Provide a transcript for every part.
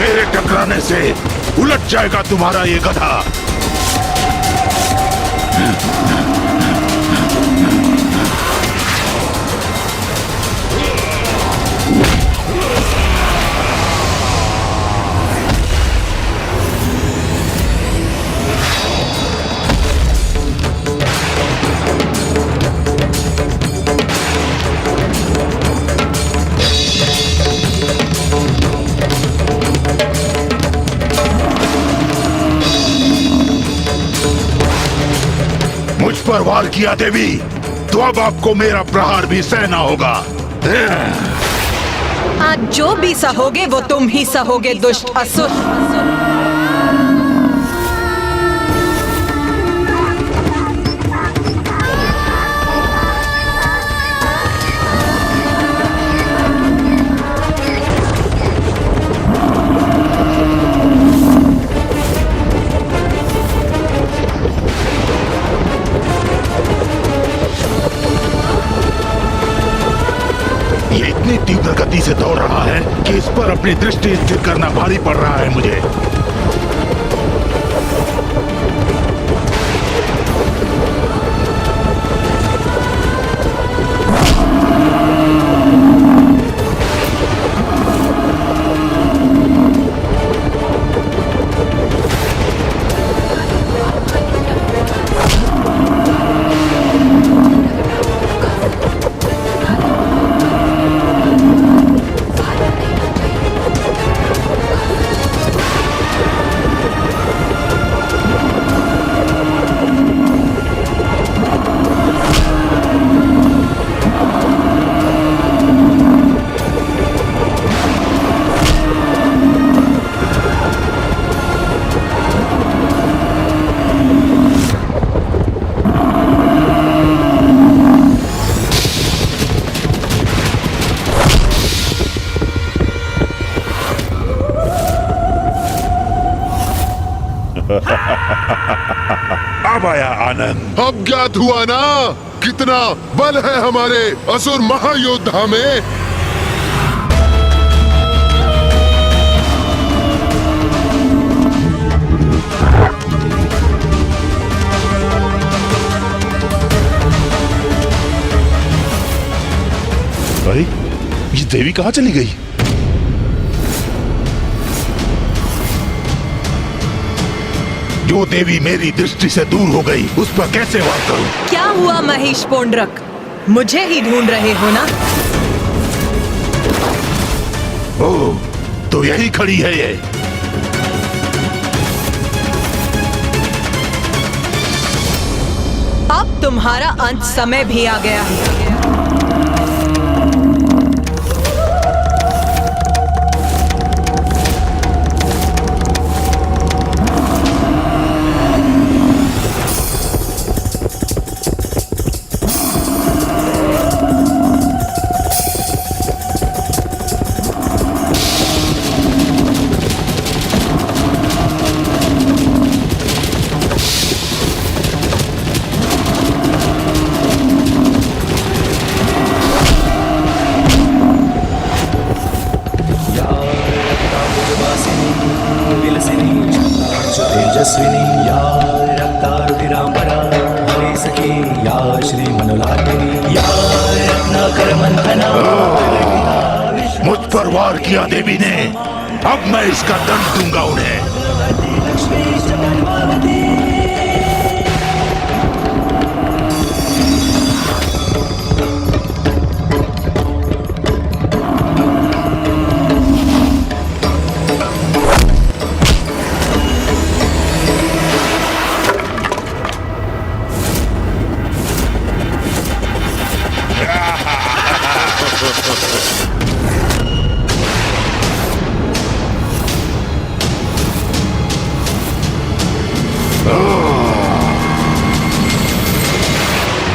मेरे टकराने से उलट जाएगा तुम्हारा ये गधा। मुझ पर वार किया देवी, तो अब आपको मेरा प्रहार भी सहना होगा। आज जो भी सहोगे वो तुम ही सहोगे दुष्ट असुर। ये इतनी तीव्र गति से दौड़ रहा है कि इस पर अपनी दृष्टि स्थिर करना भारी पड़ रहा है मुझे। अब आया आनंद। अब ज्ञात हुआ ना कितना बल है हमारे असुर महायोद्धा में। अरे ये देवी कहाँ चली गई? जो देवी मेरी दृष्टि से दूर हो गई उस पर कैसे वार करूं? क्या हुआ महेश पोंड्रक, मुझे ही ढूंढ रहे हो ना? ओह, तो यही खड़ी है ये। अब तुम्हारा अंत समय भी आ गया है। तेजस्विनी या रक्तारुधिरांबरा हरे सखी या श्री मनोलालिनी या रत्नाकर मंथना। मुझ पर वार किया देवी ने, अब मैं इसका दंड दूंगा उन्हें।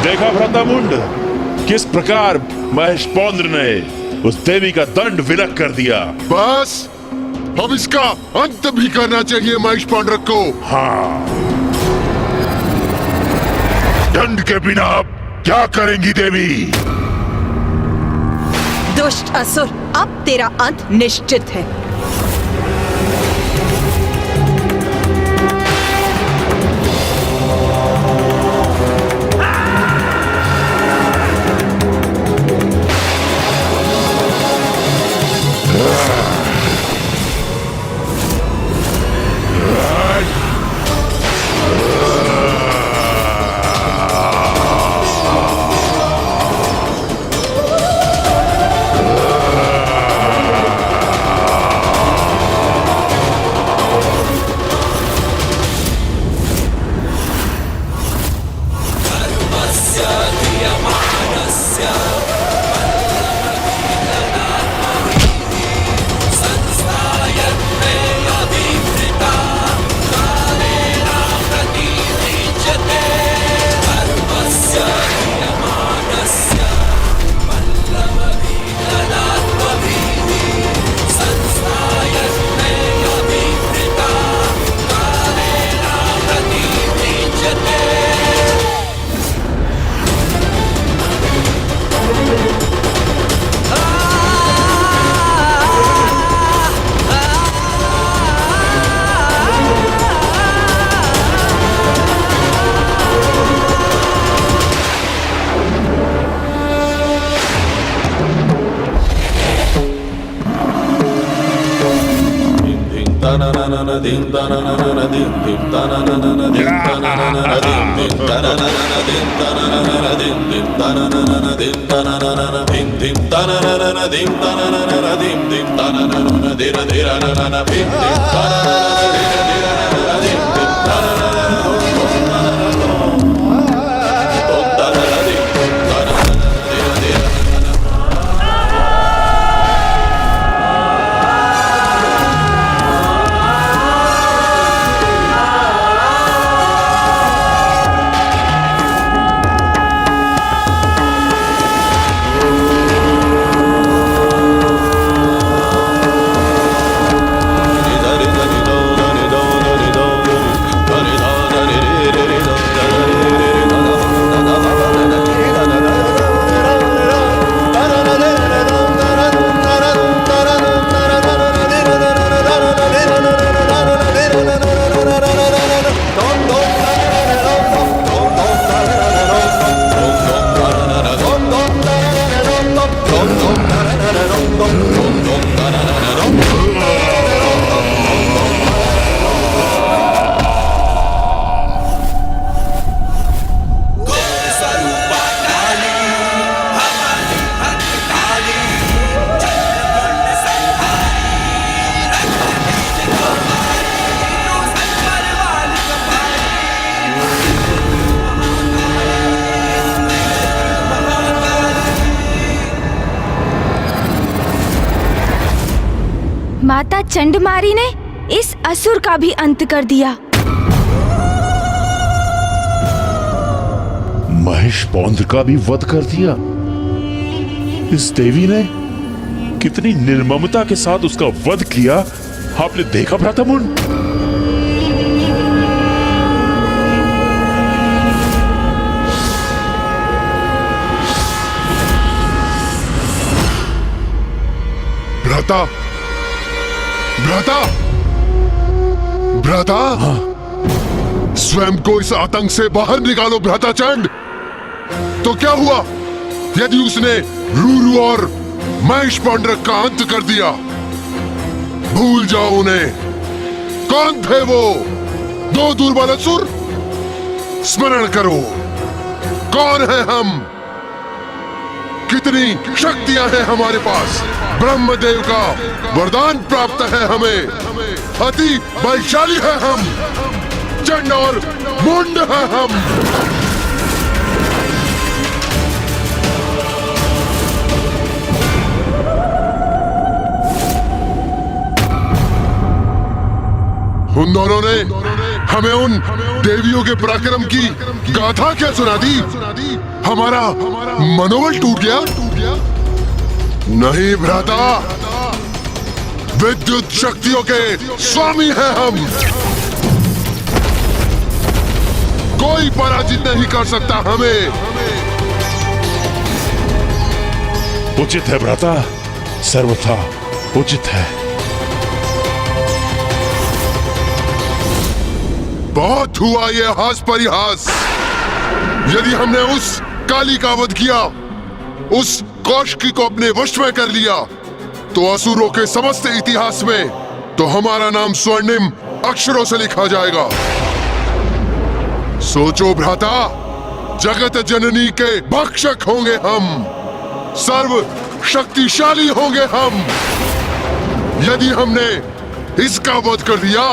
देखा भ्रातामुंड, किस प्रकार महेश पौंद्र ने उस देवी का दंड विलक कर दिया। बस अब इसका अंत भी करना चाहिए महेश पांड्रक को। हाँ, दंड के बिना अब क्या करेंगी देवी? दुष्ट असुर, अब तेरा अंत निश्चित है। माता चंडमारी ने इस असुर का भी अंत कर दिया। महेश पौंद्र का भी वध कर दिया। इस देवी ने कितनी निर्ममता के साथ उसका वध किया, आपने देखा भ्राता मुन? भ्राता, भ्राता, भ्राता, स्वयं को इस आतंक से बाहर निकालो भ्राता चंड। तो क्या हुआ यदि उसने रूरू और महेश पौंड्रक का अंत कर दिया? भूल जाओ उन्हें। कौन थे वो दो दुर्बल असुर? स्मरण करो, कौन है हम, कितनी शक्तियां हैं हमारे पास। ब्रह्मदेव का वरदान प्राप्त है हमें, अति बलशाली है हम, चंड और मुंड है हम। उन दोनों ने हमें उन देवियों के पराक्रम की गाथा क्या सुना दी? हमारा मनोबल टूट गया? नहीं भ्राता, विद्युत शक्तियों के स्वामी हैं हम। कोई पराजित नहीं कर सकता हमें। उचित है भ्राता, सर्वथा उचित है। बहुत हुआ ये हास परिहास। यदि हमने उस काली का वध किया, उस कौशिकी को अपने वश में कर लिया, तो असुरों के समस्त इतिहास में तो हमारा नाम स्वर्णिम अक्षरों से लिखा जाएगा। सोचो भ्राता, जगत जननी के भक्षक होंगे हम, सर्व शक्तिशाली होंगे हम। यदि हमने इसका वध कर दिया,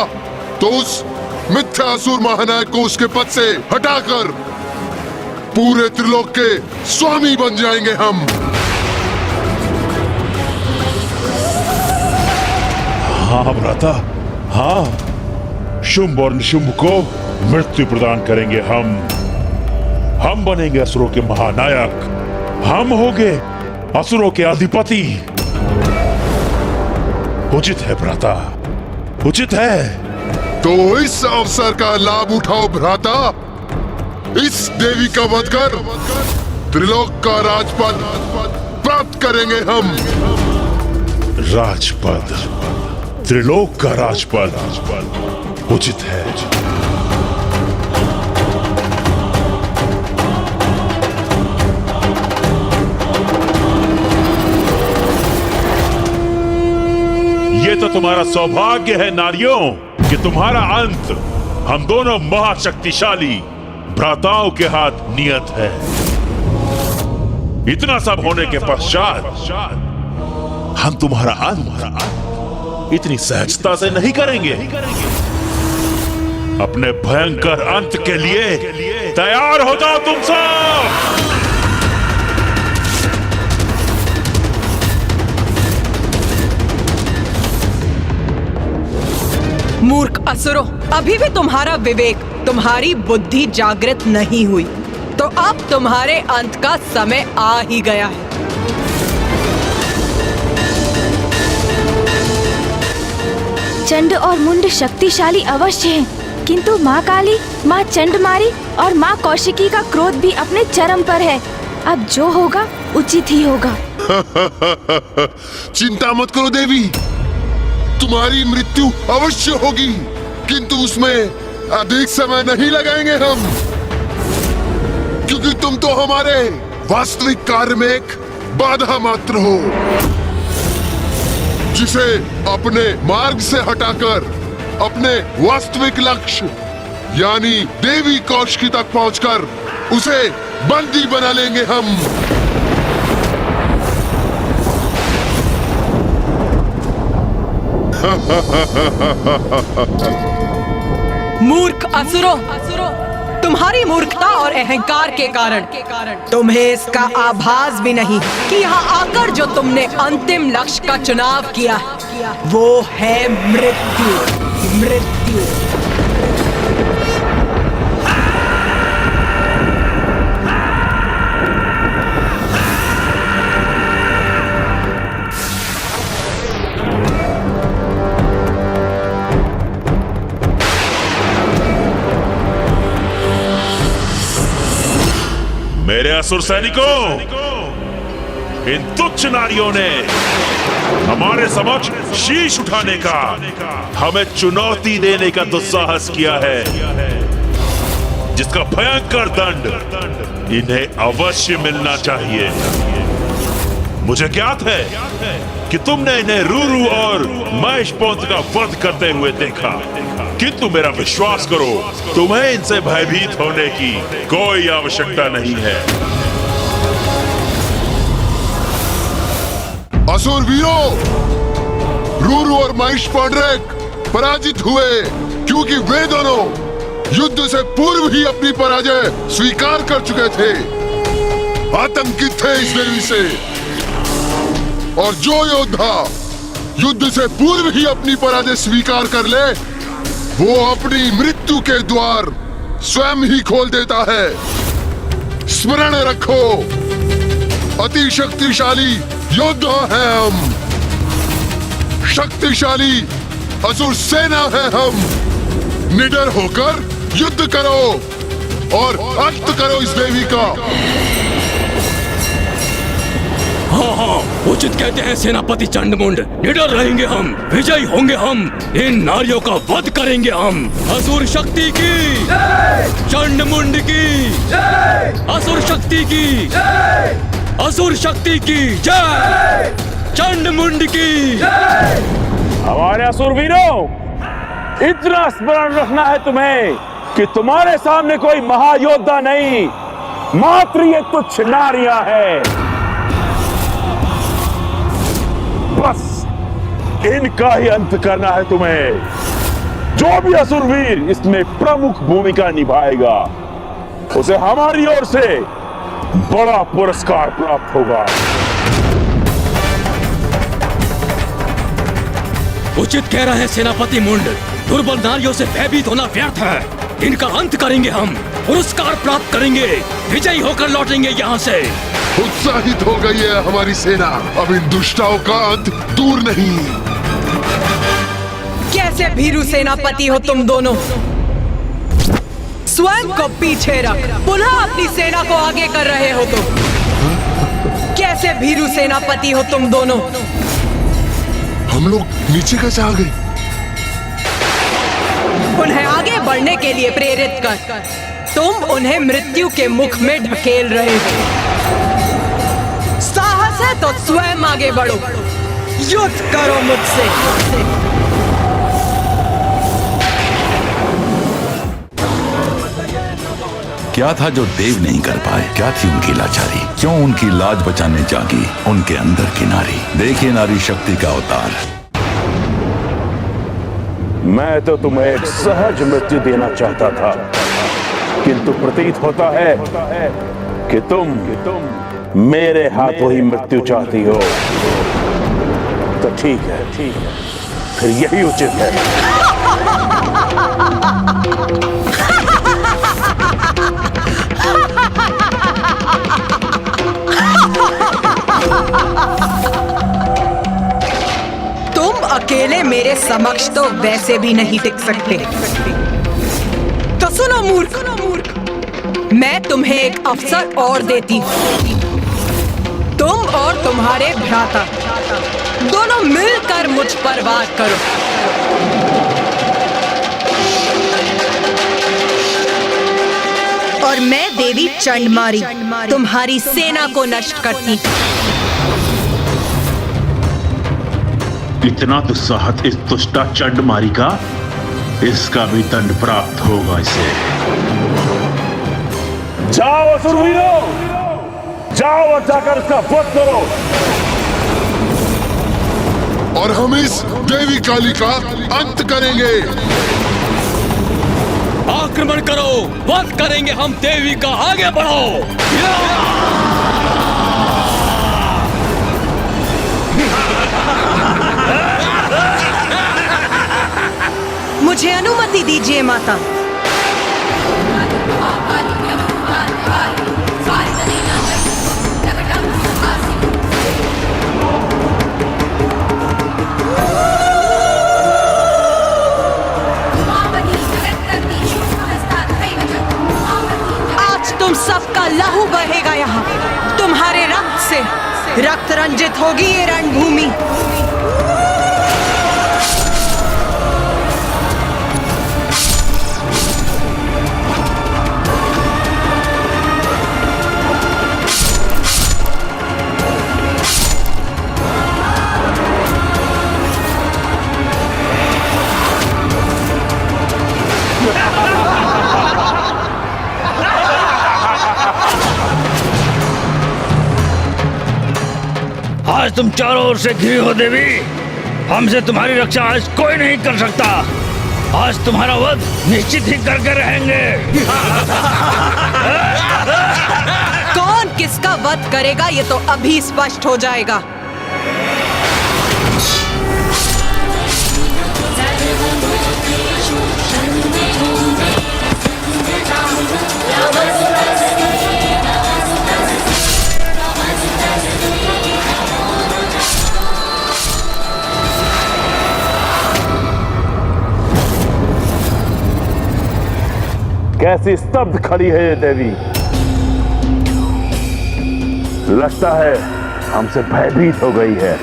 तो उस मिथ्यासुर महानायक को उसके पद से हटाकर पूरे त्रिलोक के स्वामी बन जाएंगे हम। हाँ भ्राता, हाँ, शुंभ और निशुंभ को मृत्यु प्रदान करेंगे हम बनेंगे असुरों के महानायक, हम होंगे असुरों के अधिपति। उचित है भ्राता, उचित है। तो इस अवसर का लाभ उठाओ भ्राता। इस देवी का वध कर त्रिलोक का राजपद प्राप्त करेंगे हम। राजपद, त्रिलोक का राजपद, उचित है। ये तो तुम्हारा सौभाग्य है नारियों। कि तुम्हारा अंत हम दोनों महाशक्तिशाली भ्राताओं के हाथ नियत है। इतना सब होने के पश्चात हम तुम्हारा अंत इतनी सहजता से नहीं करेंगे। अपने भयंकर अंत के लिए तैयार हो जाओ तुम सब। मूर्ख असुरों, अभी भी तुम्हारा विवेक, तुम्हारी बुद्धि जागृत नहीं हुई, तो अब तुम्हारे अंत का समय आ ही गया है। चंड और मुंड शक्तिशाली अवश्य हैं, किंतु माँ काली, माँ चंडमारी और माँ कौशिकी का क्रोध भी अपने चरम पर है। अब जो होगा उचित ही होगा। चिंता मत करो देवी, तुम्हारी मृत्यु अवश्य होगी, किंतु उसमें अधिक समय नहीं लगाएंगे हम, क्योंकि तुम तो हमारे वास्तविक कार्य में एक बाधा मात्र हो, जिसे अपने मार्ग से हटाकर अपने वास्तविक लक्ष्य यानी देवी कौशिकी तक पहुंचकर उसे बंदी बना लेंगे हम। मूर्ख असुरों, तुम्हारी मूर्खता और अहंकार के कारण तुम्हें इसका आभास भी नहीं कि यहाँ आकर जो तुमने अंतिम लक्ष्य का चुनाव किया वो है मृत्यु। मृत्यु। मेरे असुर सैनिकों, इन तुच्छ नारियों ने हमारे समक्ष शीश उठाने का, हमें चुनौती देने का दुस्साहस किया है, जिसका भयंकर दंड इन्हें अवश्य मिलना चाहिए। मुझे ज्ञात है कि तुमने इन्हें रूरू और महेशपोंत का वध करते हुए देखा, किंतु मेरा विश्वास करो, तुम्हें इनसे भयभीत होने की कोई आवश्यकता नहीं है। असुर वीरों, रूरू और महेशपोंड्रेक पराजित हुए, क्योंकि वे दोनों युद्ध से पूर्व ही अपनी पराजय स्वीकार कर चुके थे, आतंकित थे इस देवी से। और जो योद्धा युद्ध से पूर्व ही अपनी पराजय स्वीकार कर ले, वो अपनी मृत्यु के द्वार स्वयं ही खोल देता है। स्मरण रखो, अति शक्तिशाली योद्धा हैं हम, शक्तिशाली असुर सेना है हम। निडर होकर युद्ध करो और अंत करो इस देवी का। हाँ, उचित कहते हैं सेनापति चंडमुंड। निडर रहेंगे हम, विजयी होंगे हम, इन नारियों का वध करेंगे हम। असुर शक्ति की चंडमुंड की, असुर शक्ति की, असुर शक्ति की जय, चंडमुंड की। हमारे असुर वीरों, इतना स्मरण रखना है तुम्हें कि तुम्हारे सामने कोई महायोद्धा नहीं, मात्र ये तुच्छ नारियां हैं। बस इनका ही अंत करना है तुम्हें। जो भी असुरवीर इसमें प्रमुख भूमिका निभाएगा, उसे हमारी ओर से बड़ा पुरस्कार प्राप्त होगा। उचित कह रहे हैं सेनापति मुंड, दुर्बल नारियों से भयभीत होना व्यर्थ है। इनका अंत करेंगे हम, पुरस्कार प्राप्त करेंगे, विजयी होकर लौटेंगे यहाँ से। उत्साहित हो गई है हमारी सेना, अब इन दुष्टाओं का अंत दूर नहीं। कैसे भीरू सेनापति हो तुम दोनों? स्वयं को पीछे रख पुनः अपनी सेना को आगे कर रहे हो तुम। कैसे भीरू सेनापति हो तुम दोनों? हम लोग नीचे कैसे आ गए? उन्हें आगे बढ़ने के लिए प्रेरित कर तुम उन्हें मृत्यु के मुख में ढकेल रहे हो। साहस है तो स्वयं आगे बढ़ो, युद्ध करो मुझसे। क्या था जो देव नहीं कर पाए? क्या थी उनकी लाचारी? क्यों उनकी लाज बचाने जागी उनके अंदर की नारी? देखिए नारी शक्ति का अवतार। मैं तो तुम्हें एक सहज मृत्यु देना चाहता था, किंतु प्रतीत होता है कि तुम मेरे हाथों ही मृत्यु चाहती हो। तो ठीक है, फिर यही उचित है। तुम अकेले मेरे समक्ष तो वैसे भी नहीं टिक सकते। तो सुनो मूर्ख, मैं तुम्हें एक अवसर और देती हूँ। तुम और तुम्हारे भ्राता दोनों मिलकर मुझ पर वार करो। और मैं देवी चंडमारी तुम्हारी सेना को नष्ट करती। इतना दुस्साहस इस दुष्टा चंडमारी का, इसका भी दंड प्राप्त होगा इसे। जाओ असुरवीरों, जाओ और जाकर इसका वध करो। और हम इस देवी काली का अंत करेंगे। आक्रमण करो, वध करेंगे हम देवी का। आगे बढ़ो। मुझे अनुमति दीजिए माता। आज तुम सबका लहू बहेगा यहाँ। तुम्हारे रक्त से रक्त रंजित होगी ये रणभूमि। आज तुम चारों ओर से घिरी हो देवी। हमसे तुम्हारी रक्षा आज कोई नहीं कर सकता। आज तुम्हारा वध निश्चित ही करके रहेंगे। कौन किसका वध करेगा ये तो अभी स्पष्ट हो जाएगा। कैसी स्तब्ध खड़ी है ये देवी। लगता है हमसे भयभीत हो गई है।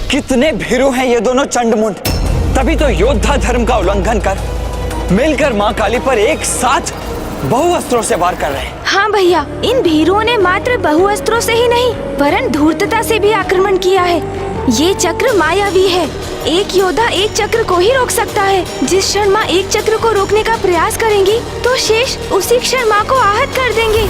कितने भीरू हैं ये दोनों चंडमुंड। तभी तो योद्धा धर्म का उल्लंघन कर मिलकर मां काली पर एक साथ बहुअस्त्रों से वार कर रहे हैं। हाँ भैया, इन भीरुओं ने मात्र बहुअस्त्रों से ही नहीं वरन धूर्तता से भी आक्रमण किया है। ये चक्र मायावी है। एक योद्धा एक चक्र को ही रोक सकता है। जिस क्षण माँ एक चक्र को रोकने का प्रयास करेंगी तो शेष उसी क्षण माँ को आहत कर देंगे।